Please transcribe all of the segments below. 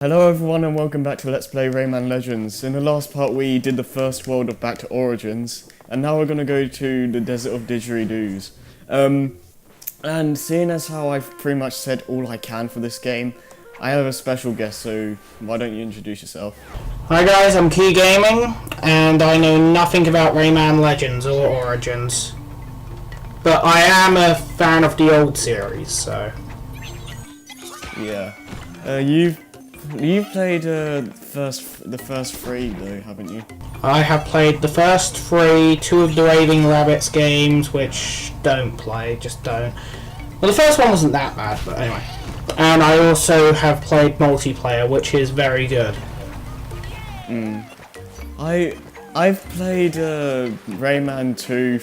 Hello everyone and welcome back to Let's Play Rayman Legends. In the last part we did the first world of Back to Origins, and now we're going to go to the Desert of Dijiridoos. And seeing as how I've pretty much said all I can for this game, I have a special guest, so why don't you introduce yourself? Hi guys, I'm Keygaming, and I know nothing about Rayman Legends or Origins. But I am a fan of the old series, so... Yeah. You've played the first three though, haven't you? I have played the first three, two of the Raving Rabbits games, which don't play, just don't. Well, the first one wasn't that bad, but anyway. And I also have played multiplayer, which is very good. I've played Rayman 2,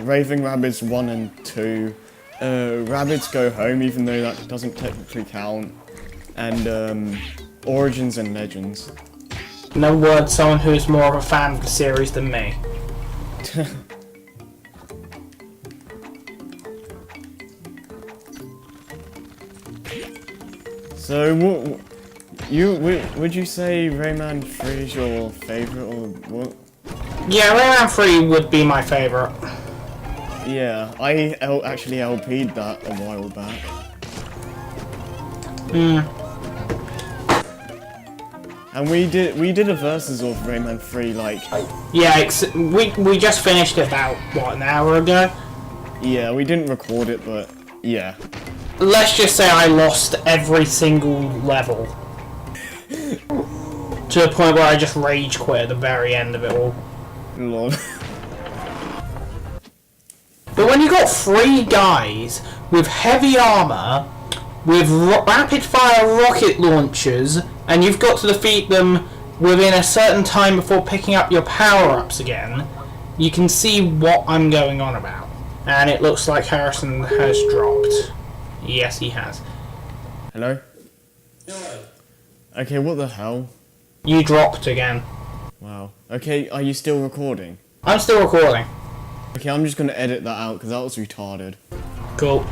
Raving Rabbids 1 and 2, Rabbids Go Home, even though that doesn't technically count, and Origins and Legends. In other words, someone who's more of a fan of the series than me. So, would you say Rayman 3 is your favourite, or what? Yeah, Rayman 3 would be my favourite. Yeah, I actually LP'd that a while back. And we did a versus of Rayman 3, like... Yeah, we just finished it about, what, an hour ago? Yeah, we didn't record it, but yeah. Let's just say I lost every single level. To the point where I just rage quit at the very end of it all. Lord. But when you got three guys with heavy armor, with rapid-fire rocket launchers, and you've got to defeat them within a certain time before picking up your power-ups again, you can see what I'm going on about. And it looks like Harrison has dropped. Yes, he has. Hello? Hello. Okay, what the hell? You dropped again. Wow. Okay, are you still recording? I'm still recording. Okay, I'm just gonna edit that out, because that was retarded. Cool.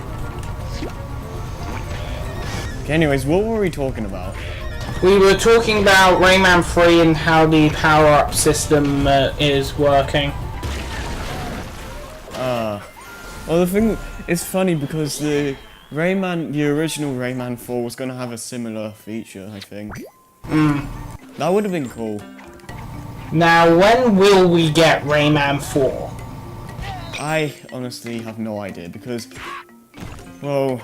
Okay, anyways, what were we talking about? We were talking about Rayman 3 and how the power-up system is working. Well, the thing, it's funny because the original Rayman 4 was gonna have a similar feature, I think. That would have been cool. Now, when will we get Rayman 4? I honestly have no idea because, well,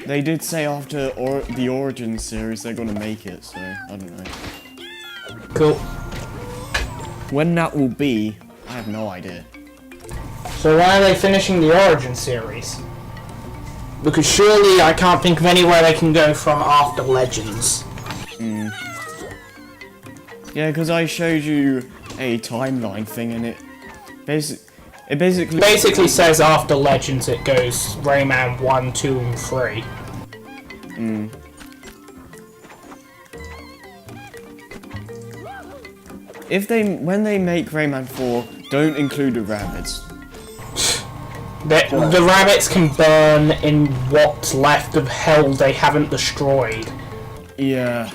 they did say after the Origins series they're gonna make it, so I don't know. Cool. When that will be, I have no idea. So why are they finishing the Origin series? Because surely I can't think of anywhere they can go from after Legends. Yeah, because I showed you a timeline thing and it basically Basically says after Legends it goes Rayman 1, 2 and 3. When they make Rayman 4, don't include the rabbits. The rabbits can burn in what's left of hell they haven't destroyed. Yeah.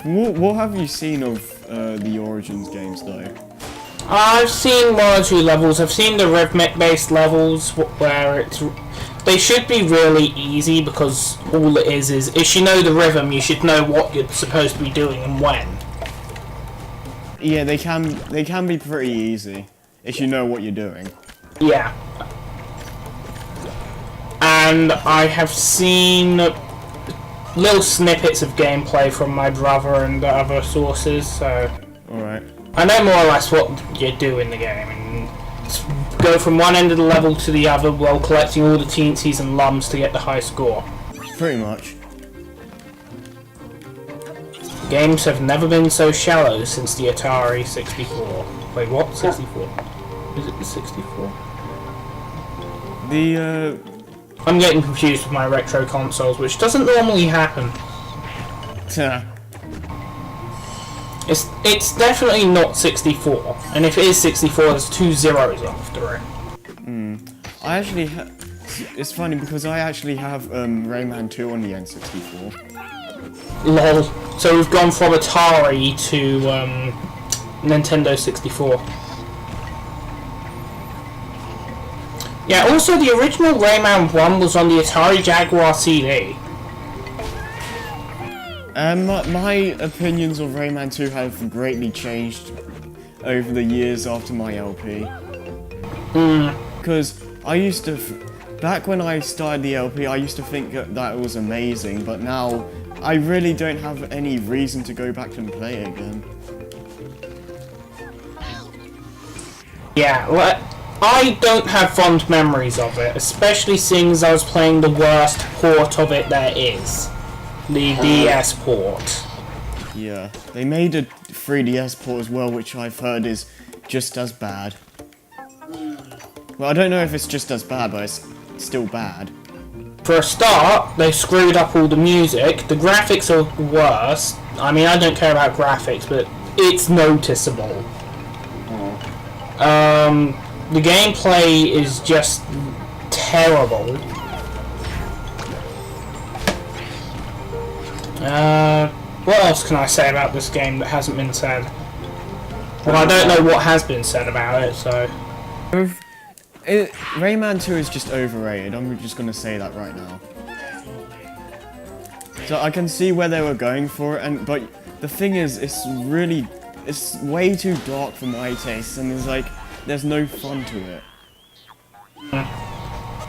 What have you seen of the Origins games though? I've seen one or two levels. I've seen the rhythmic-based levels where they should be really easy because all it is if you know the rhythm, you should know what you're supposed to be doing and when. Yeah, they can be pretty easy if you know what you're doing. Yeah. And I have seen little snippets of gameplay from my brother and other sources, so Alright. I know more or less what you do in the game, and go from one end of the level to the other while collecting all the teensies and lums to get the high score. Pretty much. Games have never been so shallow since the Atari 64. Wait, what? 64? Is it the 64? I'm getting confused with my retro consoles, which doesn't normally happen. It's definitely not 64, and if it is 64, there's 2 zeros after it. I actually it's funny because I actually have Rayman 2 on the N64. Lol. So we've gone from Atari to Nintendo 64. Yeah, also the original Rayman 1 was on the Atari Jaguar CD. My opinions of Rayman 2 have greatly changed over the years after my LP. Because I used to, back when I started the LP, I used to think that it was amazing, but now I really don't have any reason to go back and play it again. Yeah, well, I don't have fond memories of it, especially seeing as I was playing the worst port of it there is. The DS port. Yeah, they made a 3DS port as well, which I've heard is just as bad. Well, I don't know if it's just as bad, but it's still bad. For a start, they screwed up all the music. The graphics are worse. I mean, I don't care about graphics, but it's noticeable. The gameplay is just terrible. What else can I say about this game that hasn't been said? Well, I don't know what has been said about it, so... Rayman 2 is just overrated, I'm just gonna say that right now. So I can see where they were going for it, but the thing is, it's way too dark for my taste, and there's no fun to it.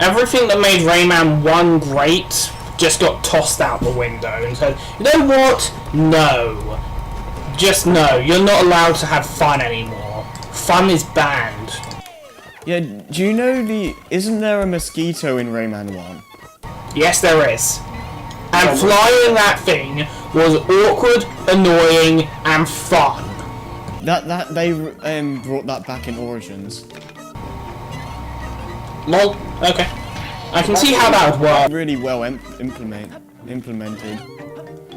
Everything that made Rayman 1 great just got tossed out the window and said, you know what? No. Just no. You're not allowed to have fun anymore. Fun is banned. Yeah, do you know isn't there a mosquito in Rayman 1? Yes, there is. And flying that thing was awkward, annoying, and fun. They brought that back in Origins. Lol. Okay. I can see how that would work. Really well implemented.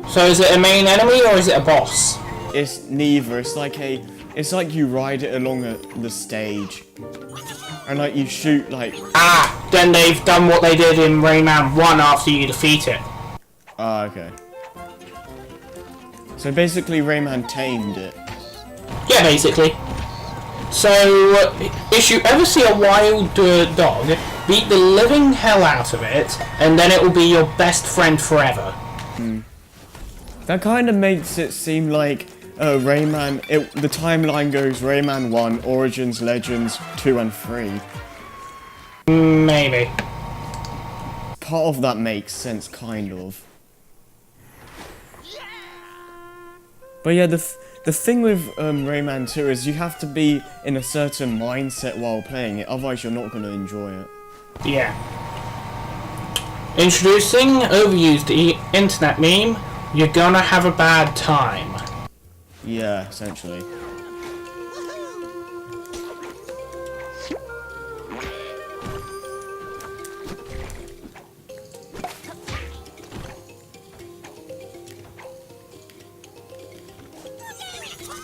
So is it a main enemy or is it a boss? It's neither. It's like you ride it along the stage, and like you shoot like. Ah, then they've done what they did in Rayman 1 after you defeat it. Ah, okay. So basically, Rayman tamed it. Yeah, basically. So, if you ever see a wild dog, beat the living hell out of it, and then it will be your best friend forever. That kind of makes it seem like Rayman. The timeline goes Rayman 1, Origins, Legends 2, and 3. Maybe. Part of that makes sense, kind of. But yeah, the thing with Rayman 2 is you have to be in a certain mindset while playing it, otherwise you're not going to enjoy it. Yeah. Introducing overused internet meme, you're gonna have a bad time. Yeah, essentially.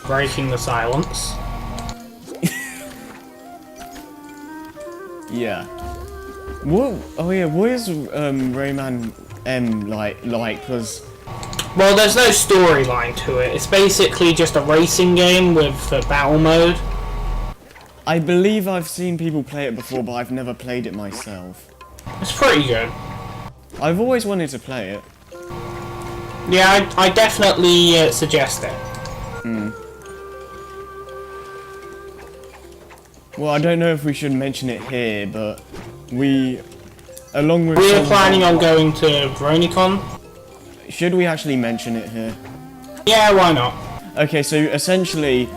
Breaking the silence. Yeah. What? Oh yeah. What is Rayman M like? Because Well, there's no storyline to it. It's basically just a racing game with a battle mode. I believe I've seen people play it before, but I've never played it myself. It's pretty good. I've always wanted to play it. Yeah, I definitely suggest it. Well, I don't know if we should mention it here, but along with... We're planning on going to Veronicon. Should we actually mention it here? Yeah, why not? Okay, so essentially,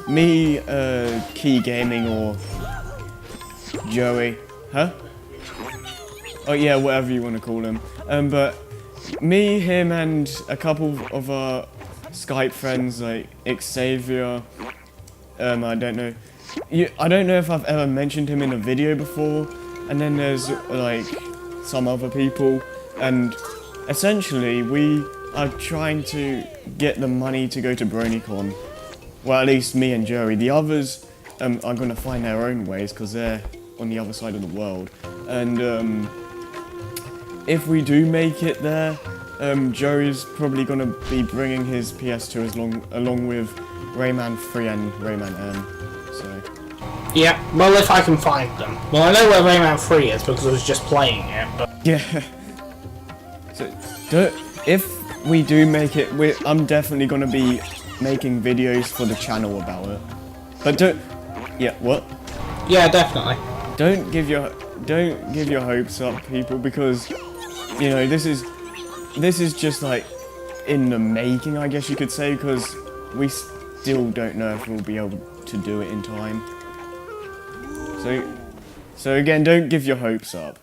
me, Keygaming, or Joey, huh? Oh yeah, whatever you want to call him. But me, him, and a couple of our Skype friends, like Xavier, I don't know. I don't know if I've ever mentioned him in a video before, and then there's like some other people, and essentially we are trying to get the money to go to BronyCon. Well, at least me and Joey. The others are going to find their own ways because they're on the other side of the world. And if we do make it there, Joey's probably going to be bringing his PS2 along with Rayman 3 and Rayman M. So. Yeah, well, if I can find them. Well, I know where Rayman 3 is because I was just playing it, but... Yeah. So, if we do make it, I'm definitely going to be making videos for the channel about it. But don't... Yeah, what? Yeah, definitely. Don't give your hopes up, people, because, you know, this is just, like, in the making, I guess you could say, because we still don't know if we'll be able to do it in time. So again, don't give your hopes up.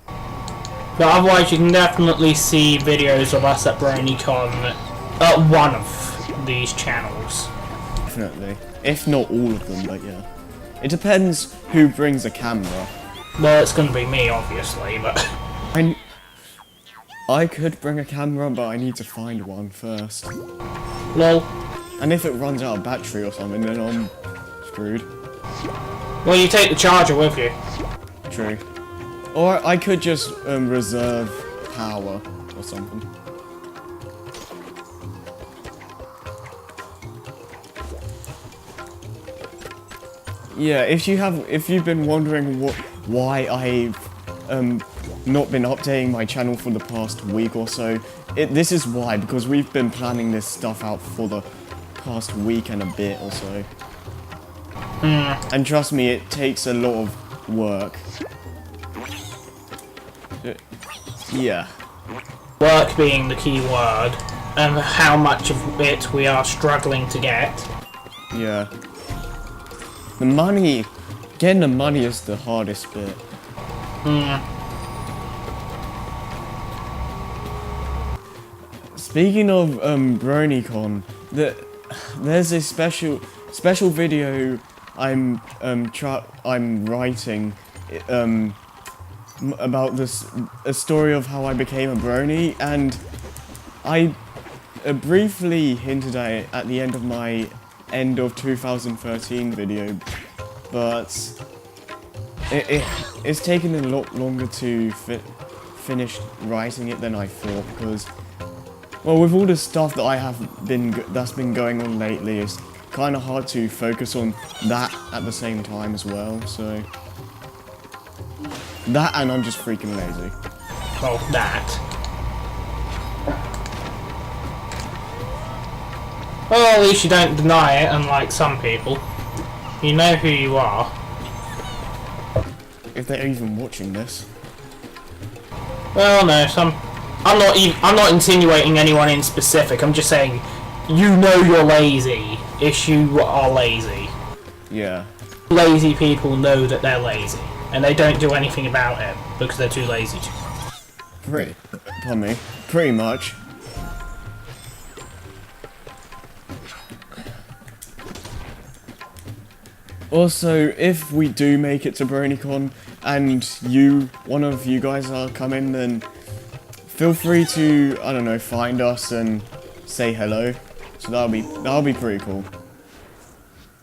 But otherwise, you can definitely see videos of us at BronyCon at one of these channels. Definitely. If not all of them, but yeah. It depends who brings a camera. Well, it's going to be me, obviously, but... I could bring a camera, but I need to find one first. Lol. And if it runs out of battery or something, then I'm screwed. Well, you take the charger with you. True. Or I could just reserve power or something. Yeah, if you've been wondering why I've not been updating my channel for the past week or so, this is why, because we've been planning this stuff out for the past week and a bit or so. And trust me, it takes a lot of work. Yeah. Work being the key word, and how much of it we are struggling to get. Yeah. The money, getting the money is the hardest bit. Speaking of BronyCon, there's a special video I'm writing about a story of how I became a brony, and I briefly hinted at it at the end of my end of 2013 video, but it's taken a lot longer to finish writing it than I thought, because, well, with all the stuff that that's been going on lately, it's kind of hard to focus on that at the same time as well, so... That, and I'm just freaking lazy. Well, that. Well, at least you don't deny it, unlike some people. You know who you are. If they're even watching this. Well, no, I'm not insinuating anyone in specific. I'm just saying, you know you're lazy. If you are lazy. Yeah. Lazy people know that they're lazy, and they don't do anything about it because they're too lazy to. Pretty much. Also, if we do make it to BronyCon and one of you guys are coming, then feel free to, I don't know, find us and say hello. So that'll be pretty cool.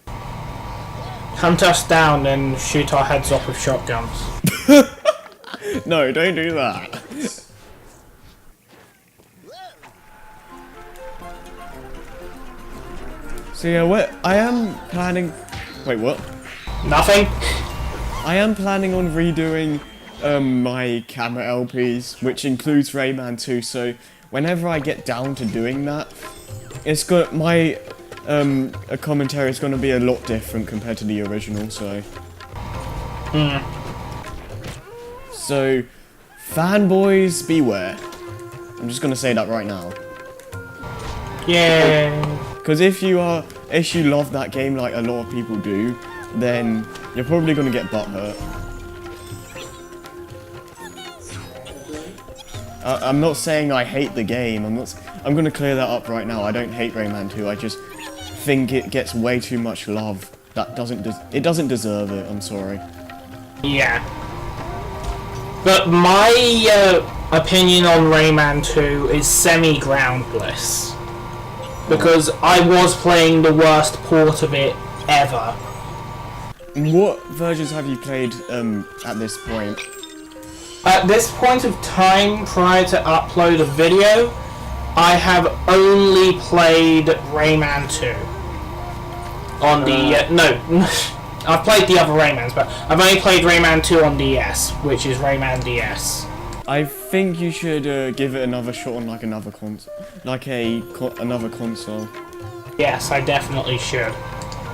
Hunt us down and shoot our heads off with shotguns. No, don't do that. So yeah, I am planning... Wait, what? Nothing? I am planning on redoing my camera LPs, which includes Rayman 2, so whenever I get down to doing that, it's got my commentary is going to be a lot different compared to the original, so... So, fanboys beware. I'm just going to say that right now. Yeah. Because if you love that game like a lot of people do, then you're probably going to get butthurt. I'm not saying I hate the game. I'm going to clear that up right now. I don't hate Rayman 2. I just think it gets way too much love. It doesn't deserve it. I'm sorry. Yeah. But my opinion on Rayman 2 is semi-groundless. Because I was playing the worst port of it ever. What versions have you played at this point? At this point of time, prior to upload a video, I have only played Rayman 2. On the... no, I've played the other Raymans, but I've only played Rayman 2 on DS, which is Rayman DS. I think you should give it another shot on like another console, another console. Yes, I definitely should.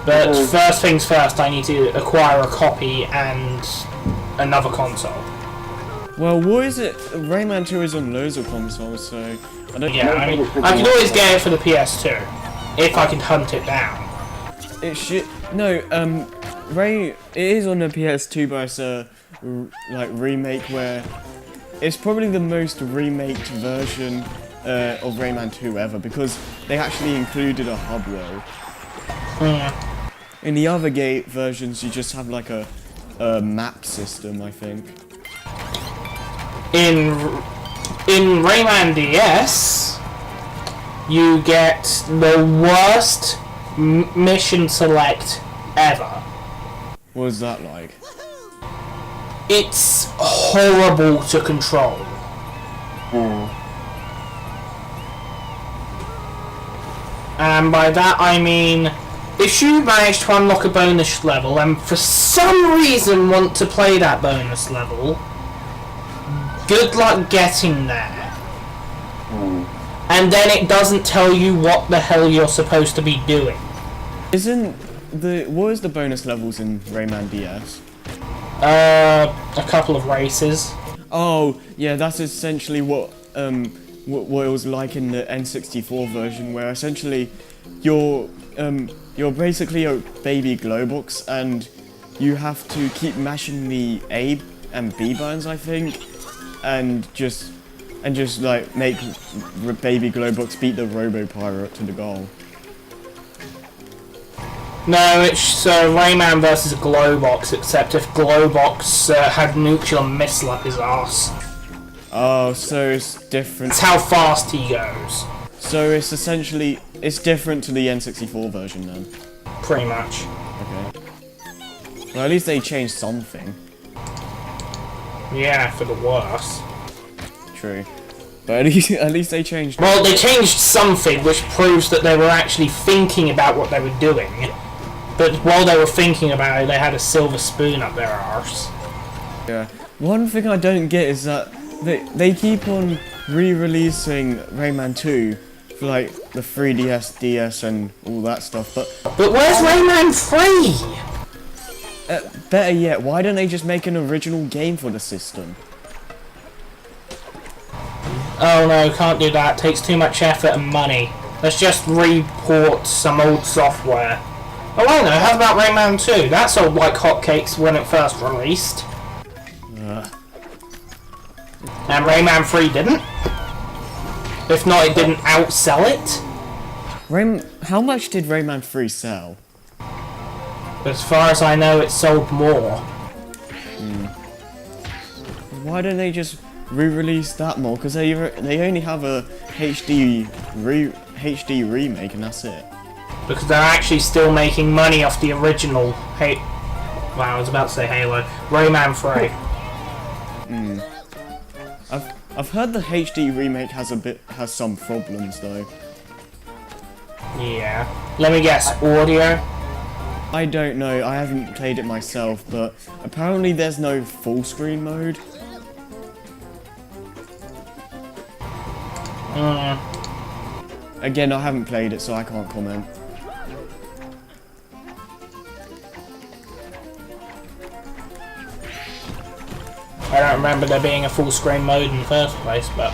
But first things first, I need to acquire a copy and another console. Well, what is it? Rayman 2 is on loads of consoles, so I don't. Yeah, I mean, I could always get it for the PS2 if I can hunt it down. It should it is on the PS2, but it's a like remake where it's probably the most remaked version of Rayman 2 ever because they actually included a hub world. In the other versions, you just have like a map system, I think. In Rayman DS, you get the worst mission select ever. What was that like? It's horrible to control. And by that I mean, if you manage to unlock a bonus level and for some reason want to play that bonus level, good luck getting there. And then it doesn't tell you what the hell you're supposed to be doing. What is the bonus levels in Rayman DS? A couple of races. Oh, yeah, that's essentially what it was like in the N64 version, where essentially you're basically a baby Glowbox, and you have to keep mashing the A and B buttons, I think, and just like make baby Glowbox beat the Robo Pirate to the goal. No, it's Rayman versus Glowbox, except if Glowbox had nuclear missile up his arse. Oh, so it's different. That's how fast he goes. So it's essentially, it's different to the N64 version then? Pretty much. Okay. Well, at least they changed something. Yeah, for the worse. True. But at least they changed... Well, they changed something, which proves that they were actually thinking about what they were doing. But while they were thinking about it, they had a silver spoon up their arse. Yeah. One thing I don't get is that they keep on re-releasing Rayman 2 for like the 3DS, DS and all that stuff, but where's Rayman 3? Better yet, why don't they just make an original game for the system? Oh no, can't do that. Takes too much effort and money. Let's just re-port some old software. Oh, I know. How about Rayman 2? That sold like hotcakes when it first released. And Rayman 3 didn't? If not, it didn't outsell it? How much did Rayman 3 sell? As far as I know, it sold more. Why don't they just re-release that more? Because they only have a HD remake and that's it. Because they're actually still making money off the original Wow, I was about to say Halo. Rayman 3. I've heard the HD remake has some problems though. Yeah. Let me guess, audio? I don't know, I haven't played it myself, but apparently there's no full screen mode. Again, I haven't played it, so I can't comment. I don't remember there being a full screen mode in the first place, but...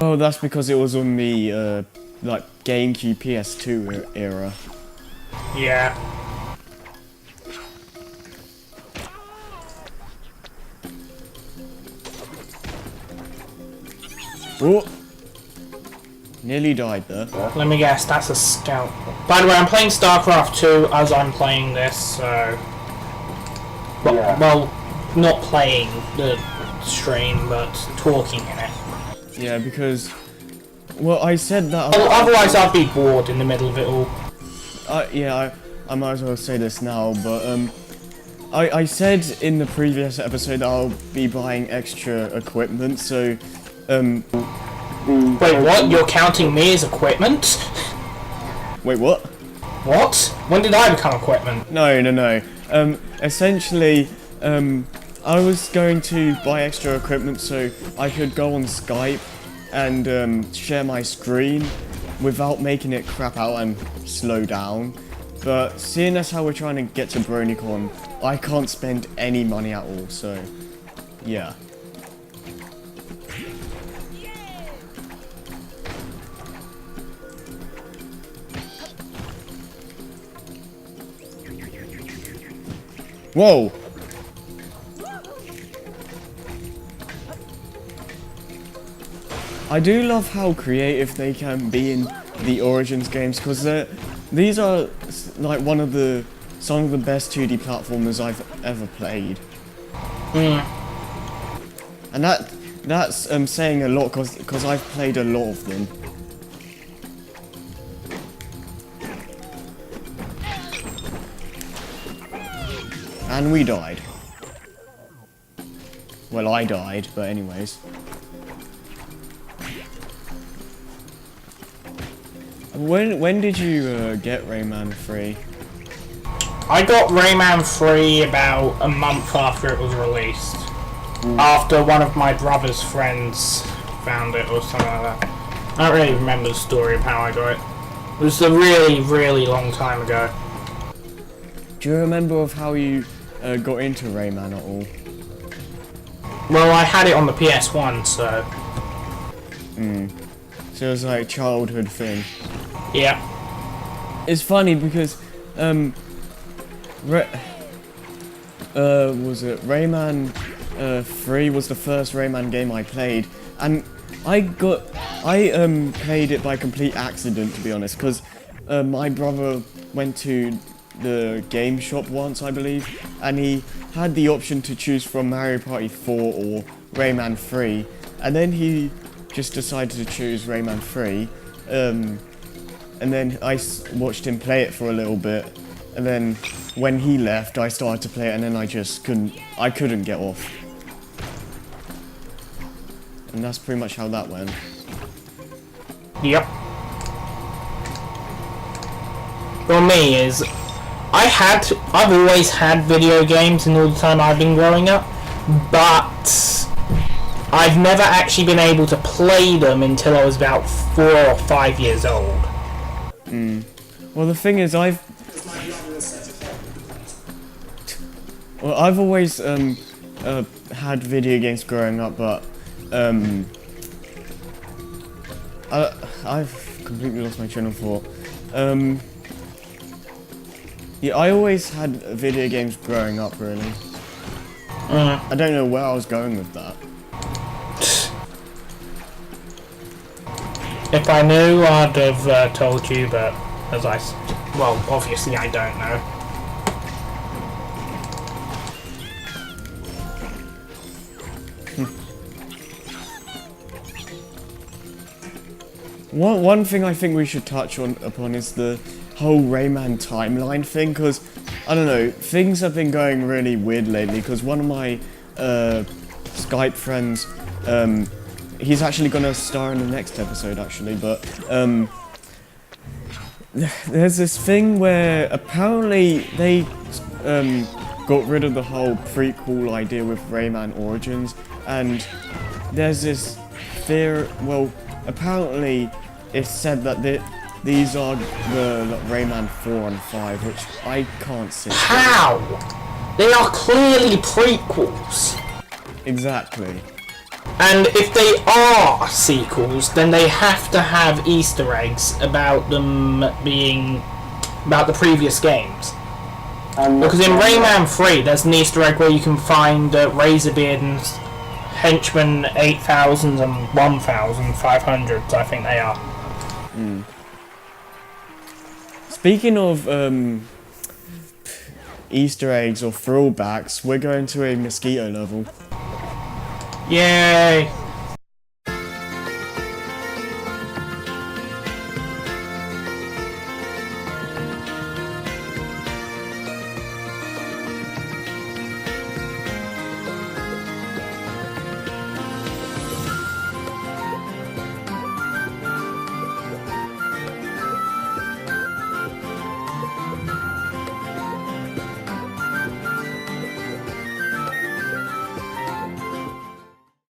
Oh, that's because it was on the, like, GameCube PS2 era. Yeah. Oh! Nearly died there. Let me guess, that's a scout. By the way, I'm playing StarCraft 2 as I'm playing this, so... Well, not playing the stream, but talking in it. Yeah, because, well, I said that. Well, otherwise, I'd be bored in the middle of it all. I might as well say this now, but I said in the previous episode that I'll be buying extra equipment, so Wait, what? You're counting me as equipment? Wait, what? What? When did I become equipment? No. Essentially, I was going to buy extra equipment so I could go on Skype and share my screen without making it crap out and slow down. But seeing as how we're trying to get to BronyCon, I can't spend any money at all, so yeah. Whoa! I do love how creative they can be in the Origins games, because these are like some of the best 2D platformers I've ever played. And that's saying a lot, because I've played a lot of them. And we died. Well, I died, but anyways. When did you get Rayman 3? I got Rayman 3 about a month after it was released. After one of my brother's friends found it or something like that. I don't really remember the story of how I got it. It was a really, really long time ago. Do you remember of how you got into Rayman at all? Well, I had it on the PS1, so... So it was like a childhood thing. Yeah. It's funny because, was it Rayman 3 was the first Rayman game I played, and I played it by complete accident, to be honest, because my brother went to the game shop once, I believe, and he had the option to choose from Mario Party 4 or Rayman 3, and then he just decided to choose Rayman 3, and then I watched him play it for a little bit, and then when he left I started to play it, and then I just couldn't get off. And that's pretty much how that went. Yep. For me is, I've always had video games in all the time I've been growing up, but I've never actually been able to play them until I was about 4 or 5 years old. Well, the thing is, I've always had video games growing up, but I've completely lost my train of thought. Yeah, I always had video games growing up, really. I don't know where I was going with that. If I knew, I'd have told you, but well, obviously I don't know. One thing I think we should touch upon is the whole Rayman timeline thing, because, I don't know, things have been going really weird lately, because one of my Skype friends, he's actually going to star in the next episode, actually, but there's this thing where apparently they got rid of the whole prequel idea with Rayman Origins, and there's this theory, well, apparently it's said that these are the Rayman 4 and 5, which I can't see. How? They are clearly prequels. Exactly. And if they are sequels, then they have to have Easter eggs about them being about the previous games. Because in Rayman 3, there's an Easter egg where you can find Razorbeard and Henchman 8000 and 1500, I think they are. Speaking of Easter eggs or throwbacks, we're going to a mosquito level. Yay!